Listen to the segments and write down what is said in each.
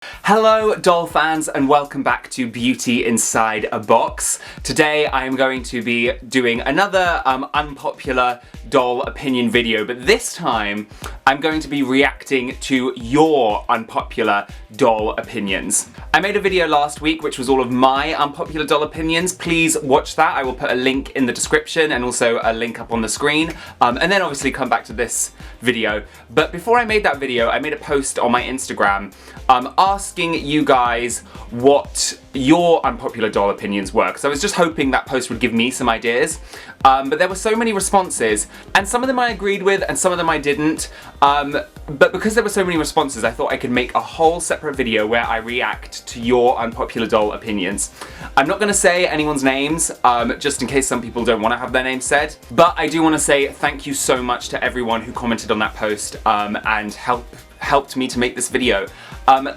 Hello doll fans and welcome back to Beauty Inside a Box. Today I am going to be doing another unpopular doll opinion video, but this time I'm going to be reacting to your unpopular doll opinions. I made a video last week which was all of my unpopular doll opinions. Please watch that. I will put a link in the description and also a link up on the screen, and then obviously come back to this video. But before I made that video, I made a post on my Instagram asking you guys what your unpopular doll opinions were, because I was just hoping that post would give me some ideas, but there were so many responses, and some of them I agreed with and some of them I didn't, but because there were so many responses I thought I could make a whole separate video where I react to your unpopular doll opinions. I'm not going to say anyone's names, just in case some people don't want to have their names said, but I do want to say thank you so much to everyone who commented on that post and helped me to make this video.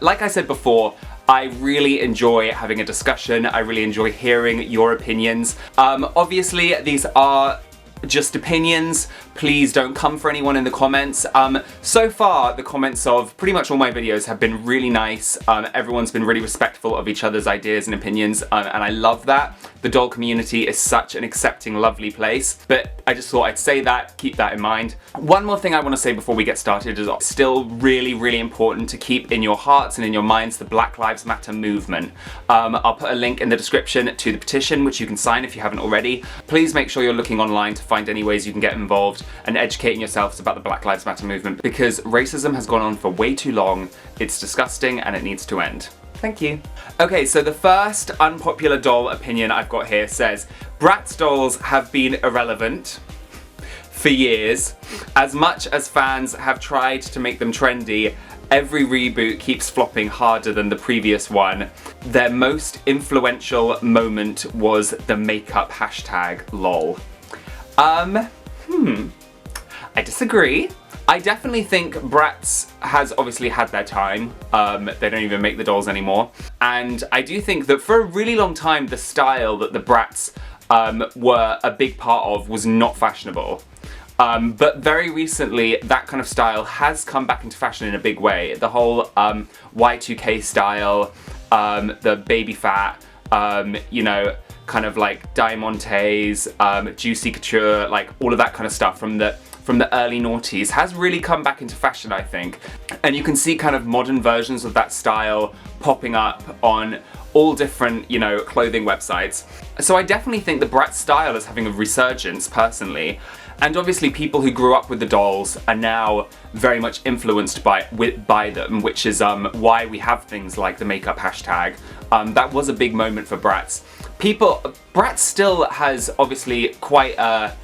Like I said before, I really enjoy having a discussion. I really enjoy hearing your opinions. Obviously, these are just opinions. Please don't come for anyone in the comments. So far, the comments of pretty much all my videos have been really nice. Everyone's been really respectful of each other's ideas and opinions, and I love that. The doll community is such an accepting, lovely place, but I just thought I'd say that, keep that in mind. One more thing I want to say before we get started is it's still really, really important to keep in your hearts and in your minds the Black Lives Matter movement. I'll put a link in the description to the petition, which you can sign if you haven't already. Please make sure you're looking online to find any ways you can get involved and educating yourselves about the Black Lives Matter movement, because racism has gone on for way too long. It's disgusting and it needs to end. Thank you. Okay, so the first unpopular doll opinion I've got here says, Bratz dolls have been irrelevant for years. As much as fans have tried to make them trendy, every reboot keeps flopping harder than the previous one. Their most influential moment was the makeup hashtag lol. I disagree. I definitely think Bratz has obviously had their time. They don't even make the dolls anymore. And I do think that for a really long time, the style that the Bratz were a big part of was not fashionable. But very recently, that kind of style has come back into fashion in a big way. The whole Y2K style, the baby fat, you know, kind of like diamantes, juicy couture, like all of that kind of stuff from the early noughties has really come back into fashion, I think. And you can see kind of modern versions of that style popping up on all different, you know, clothing websites. So I definitely think the Bratz style is having a resurgence, personally. And obviously people who grew up with the dolls are now very much influenced by them, which is why we have things like the makeup hashtag. That was a big moment for Bratz. Bratz still has obviously quite a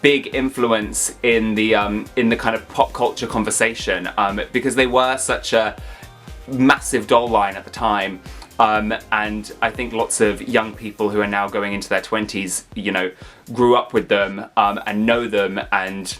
big influence in the kind of pop culture conversation, because they were such a massive doll line at the time, and I think lots of young people who are now going into their 20s, you know, grew up with them and know them and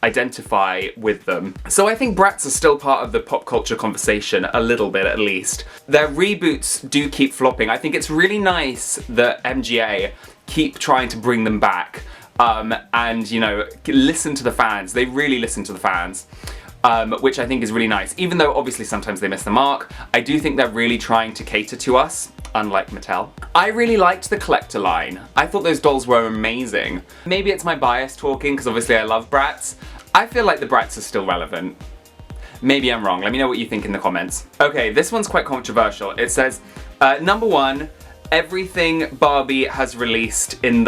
identify with them. So I think Bratz are still part of the pop culture conversation, a little bit at least. Their reboots do keep flopping. I think it's really nice that MGA keep trying to bring them back. And, you know, listen to the fans. They really listen to the fans, which I think is really nice. Even though obviously sometimes they miss the mark, I do think they're really trying to cater to us, unlike Mattel. I really liked the collector line. I thought those dolls were amazing. Maybe it's my bias talking, because obviously I love Bratz. I feel like the Bratz are still relevant. Maybe I'm wrong. Let me know what you think in the comments. Okay, this one's quite controversial. It says, number one, everything Barbie has released in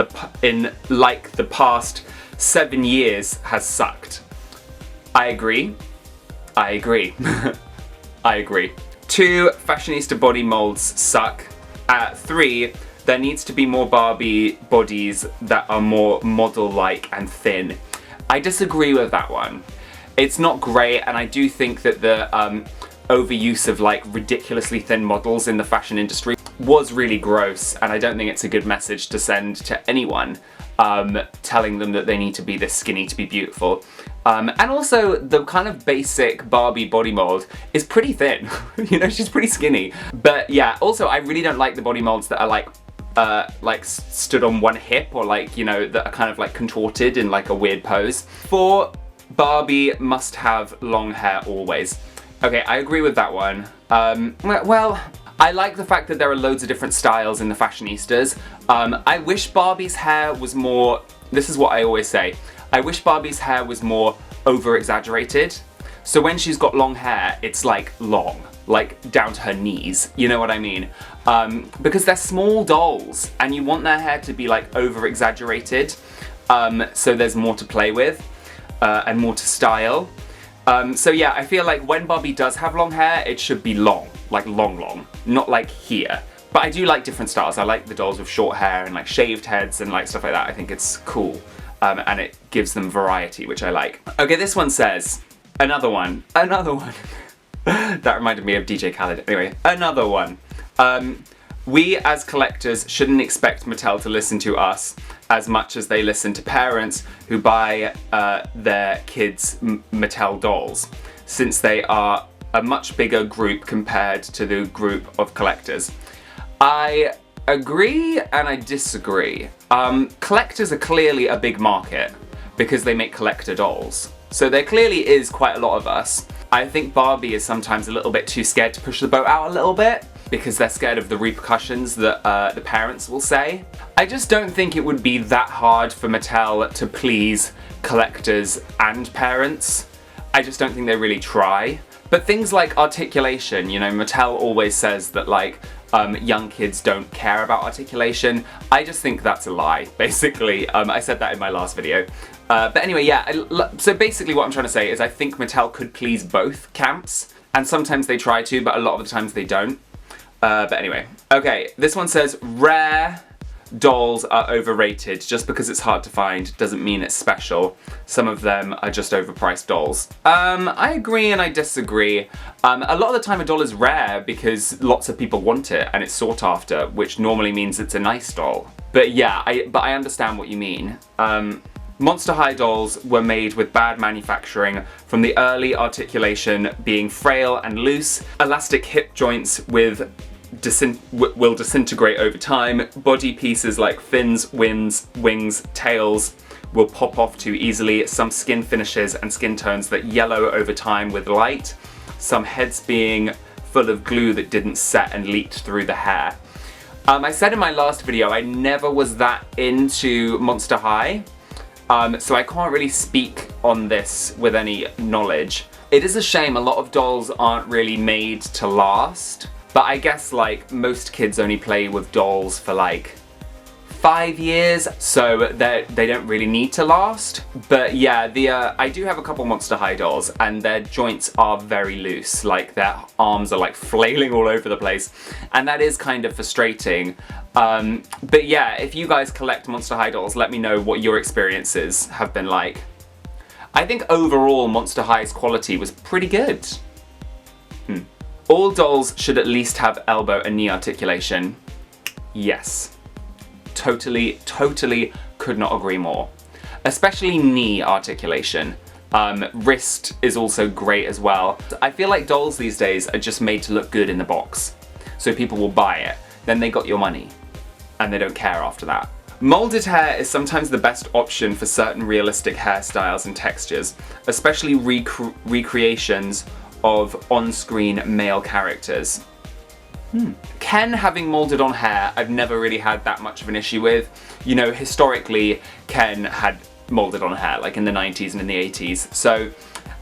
like the past 7 years has sucked. I agree. I agree. I agree. 2, fashionista body molds suck. 3, there needs to be more Barbie bodies that are more model-like and thin. I disagree with that one. It's not great, and I do think that the overuse of like ridiculously thin models in the fashion industry was really gross, and I don't think it's a good message to send to anyone, telling them that they need to be this skinny to be beautiful. And also, the kind of basic Barbie body mold is pretty thin. You know, she's pretty skinny. But yeah, also I really don't like the body molds that are like stood on one hip, or like, you know, that are kind of like contorted in like a weird pose. 4, Barbie must have long hair always. Okay, I agree with that one. Well, I like the fact that there are loads of different styles in the fashionistas. I wish Barbie's hair was more, this is what I always say, I wish Barbie's hair was more over-exaggerated. So when she's got long hair, it's like long, like down to her knees, you know what I mean? Because they're small dolls and you want their hair to be like over-exaggerated, so there's more to play with and more to style. So yeah, I feel like when Barbie does have long hair, it should be long, like long, not like here. But I do like different styles. I like the dolls with short hair and like shaved heads and like stuff like that. I think it's cool. And it gives them variety, which I like. Okay, this one says, another one. That reminded me of DJ Khaled. Anyway, another one. We as collectors shouldn't expect Mattel to listen to us as much as they listen to parents who buy their kids Mattel dolls, since they are a much bigger group compared to the group of collectors. I agree and I disagree. Collectors are clearly a big market because they make collector dolls. So there clearly is quite a lot of us. I think Barbie is sometimes a little bit too scared to push the boat out a little bit because they're scared of the repercussions that the parents will say. I just don't think it would be that hard for Mattel to please collectors and parents. I just don't think they really try. But things like articulation, you know, Mattel always says that like young kids don't care about articulation. I just think that's a lie, basically. I said that in my last video. But anyway, yeah, so basically what I'm trying to say is I think Mattel could please both camps, and sometimes they try to, but a lot of the times they don't. But anyway, okay, this one says, rare dolls are overrated. Just because it's hard to find doesn't mean it's special. Some of them are just overpriced dolls. I agree and I disagree. A lot of the time a doll is rare because lots of people want it and it's sought after, which normally means it's a nice doll. But yeah, I understand what you mean. Monster High dolls were made with bad manufacturing, from the early articulation being frail and loose, elastic hip joints will disintegrate over time, body pieces like fins, wings, tails will pop off too easily, some skin finishes and skin tones that yellow over time with light, some heads being full of glue that didn't set and leaked through the hair. I said in my last video I never was that into Monster High. So I can't really speak on this with any knowledge. It is a shame a lot of dolls aren't really made to last, but I guess like most kids only play with dolls for like 5 years, so they don't really need to last. But yeah, I do have a couple Monster High dolls and their joints are very loose, like their arms are like flailing all over the place, and that is kind of frustrating. But yeah, if you guys collect Monster High dolls, let me know what your experiences have been like. I think overall Monster High's quality was pretty good. All dolls should at least have elbow and knee articulation. Yes. Totally could not agree more. Especially knee articulation. Wrist is also great as well. I feel like dolls these days are just made to look good in the box. So people will buy it, then they got your money, and they don't care after that. Molded hair is sometimes the best option for certain realistic hairstyles and textures, especially recreations of on-screen male characters. Ken having molded on hair, I've never really had that much of an issue with. You know, historically, Ken had molded on hair, like in the 90s and in the 80s, so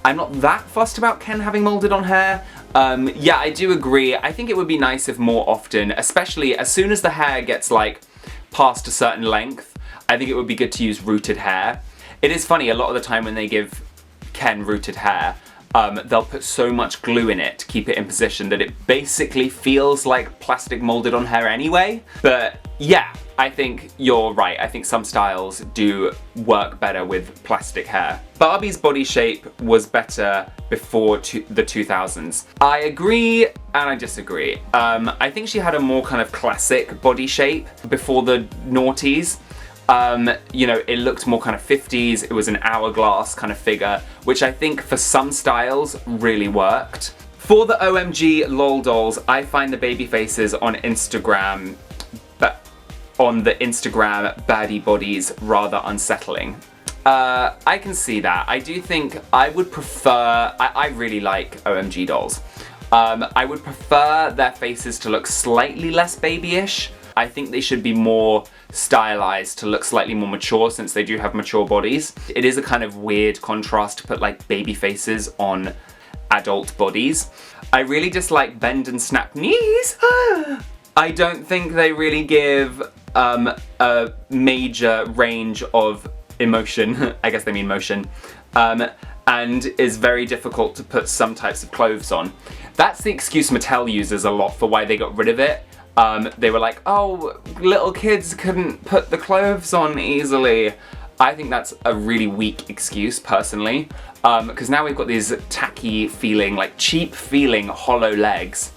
I'm not that fussed about Ken having molded on hair. Yeah, I do agree. I think it would be nice if more often, especially as soon as the hair gets like past a certain length, I think it would be good to use rooted hair. It is funny, a lot of the time when they give Ken rooted hair, they'll put so much glue in it to keep it in position that it basically feels like plastic molded on hair anyway. But yeah, I think you're right. I think some styles do work better with plastic hair. Barbie's body shape was better before the 2000s. I agree and I disagree. I think she had a more kind of classic body shape before the noughties. You know, it looked more kind of 50s, it was an hourglass kind of figure, which I think for some styles really worked. For the OMG LOL dolls, I find the baby faces on Instagram, but on the Instagram baddie bodies rather unsettling. I can see that. I do think I would prefer, I really like OMG dolls. I would prefer their faces to look slightly less babyish. I think they should be more stylized to look slightly more mature since they do have mature bodies. It is a kind of weird contrast to put like baby faces on adult bodies. I really dislike bend and snap knees. I don't think they really give a major range of emotion, I guess they mean motion, and is very difficult to put some types of clothes on. That's the excuse Mattel uses a lot for why they got rid of it. They were like, oh, little kids couldn't put the clothes on easily. I think that's a really weak excuse, personally, because now we've got these tacky feeling, like cheap feeling hollow legs,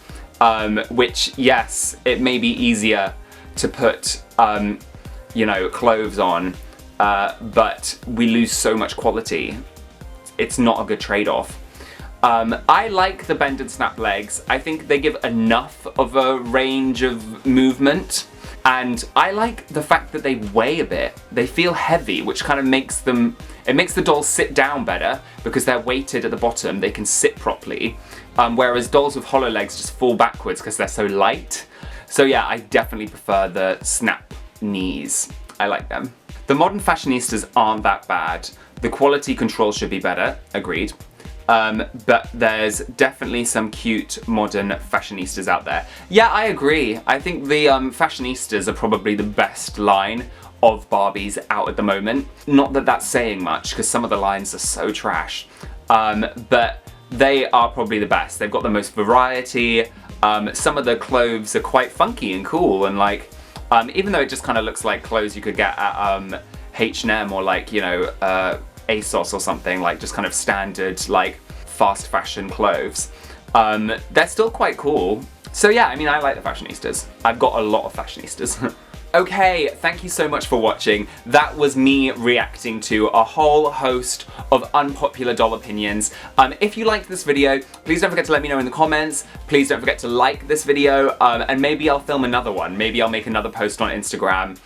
which, yes, it may be easier to put, you know, clothes on, but we lose so much quality. It's not a good trade-off. I like the bend and snap legs. I think they give enough of a range of movement, and I like the fact that they weigh a bit. They feel heavy, which kind of makes them, it makes the dolls sit down better because they're weighted at the bottom, they can sit properly, whereas dolls with hollow legs just fall backwards because they're so light. So yeah, I definitely prefer the snap knees. I like them. The modern fashionistas aren't that bad. The quality control should be better, agreed. But there's definitely some cute modern fashionistas out there. Yeah, I agree. I think the fashionistas are probably the best line of Barbies out at the moment. Not that that's saying much, because some of the lines are so trash. But they are probably the best. They've got the most variety. Some of the clothes are quite funky and cool, and like, even though it just kind of looks like clothes you could get at H&M or like, you know, ASOS or something, like just kind of standard, like, fast fashion clothes. They're still quite cool. So yeah, I mean, I like the fashionistas. I've got a lot of fashionistas. Okay, thank you so much for watching. That was me reacting to a whole host of unpopular doll opinions. If you liked this video, please don't forget to let me know in the comments. Please don't forget to like this video, and maybe I'll film another one. Maybe I'll make another post on Instagram,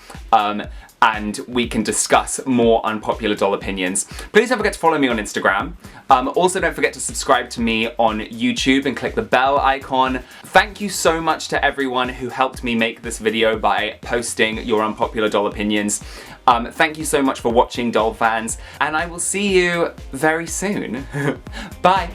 and we can discuss more unpopular doll opinions. Please don't forget to follow me on Instagram. Also, don't forget to subscribe to me on YouTube and click the bell icon. Thank you so much to everyone who helped me make this video by posting your unpopular doll opinions. Thank you so much for watching, doll fans, and I will see you very soon. Bye!